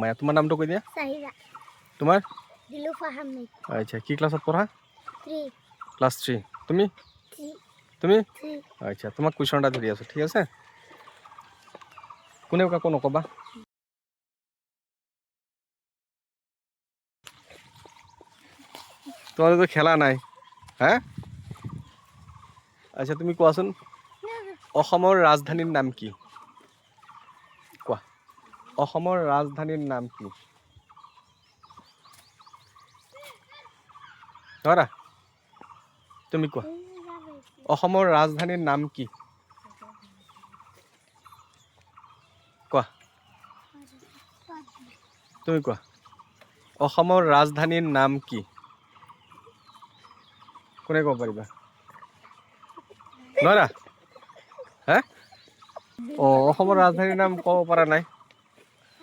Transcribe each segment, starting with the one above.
মায়া তোমাৰ নামটো কৈ দিয়া সাহিৰা তোমাৰ দিলুফা আহমেদ আচ্ছা কি ক্লাছত পঢ়া 3 ক্লাস 3 তুমি 3 তুমি 3 আচ্ছা তোমাক কুৱেশ্যনটা ধৰি আছো ঠিক আছে কোনেও কাকো নকবা তোমালোকে খেলা নাই হা আচ্ছা তুমি কোৱাচোন অসমৰ ৰাজধানীৰ নাম কি কোৱা অসমৰ ৰাজধানীৰ নাম কি ধৰা তুমি কোৱা অসমৰ ৰাজধানীৰ নাম কি কোৱা তুমি কোৱা অসমৰ ৰাজধানীৰ নাম কি কোনে ক'ব পাৰিবা নৰা হা অসমৰ ৰাজধানীৰ নাম ক'ব পৰা নাই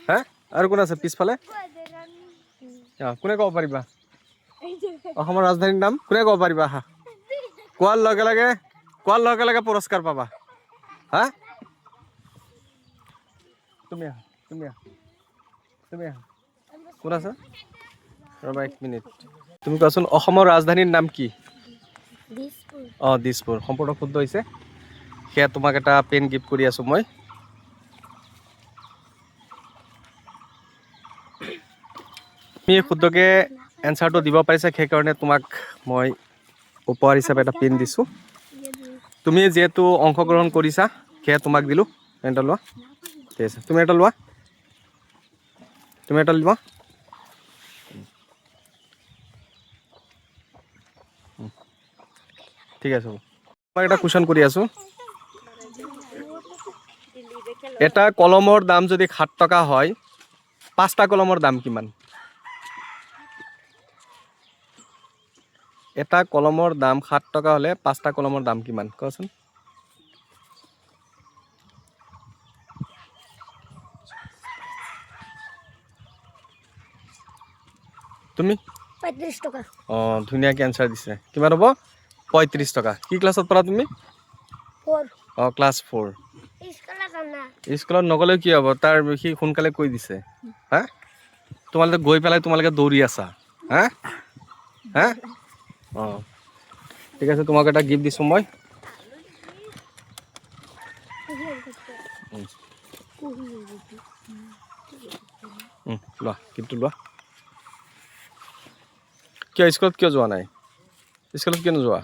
হা আৰু কোন আছে পিছফালে কোনে ক'ব পাৰিবা অসমৰ ৰাজধানীৰ নাম কোনে ক'ব পাৰিবা হা কোৱাৰ লগে লগে পুৰস্কাৰ পাবা হা তুমি আহা কোন আছে ৰবা 1 মিনিট তুমি কোৱাচোন অসমৰ ৰাজধানীৰ নাম কি দিছপুৰ দিছপুৰ সম্পূৰ্ণ শুদ্ধ হৈছে সেয়া তোমাক এটা পেন গিফ্ট কৰি আছো মই তুমি শুদ্ধকে এনসাৰটো দিব পাৰিছা সেইকাৰণে তোমাক মই উপহাৰ হিচাপে এটা পেন দিছো তুমি যেহেতু অংশগ্ৰহণ কৰিছা সেয়া তোমাক দিলো পেনটা লোৱা ঠিক আছে তুমি এটা লোৱা ঠিক আছে মই এটা কুৱেশ্যন কৰি আছো এটা কলমৰ দাম যদি 7 টকা হয় 5টা কলমৰ দাম কিমান এটা কলমৰ দাম 7 টকা হলে 5টা কলমৰ দাম কিমান কোৱাচোন তুমি 35 টাকা ধুনীয়াকৈ এনসাৰ দিছে কিমান হ'ব 35 টকা কি ক্লাছত পঢ়া তুমি 4 ক্লাস 4 স্কুলে কানা স্কুলত নগলে কি হ'ব তাৰ সি সোনকালে কৈ দিছে হা তোমালোকে গৈ পেলাই তোমালোকে দৌৰি আছা হা হা ঠিক আছে তোমাক এটা গিফট দিছো মই লোৱা গিফটটো লোৱা কিয় স্কুলত কিয় যোৱা নাই স্কুলত কিয় নোযোৱা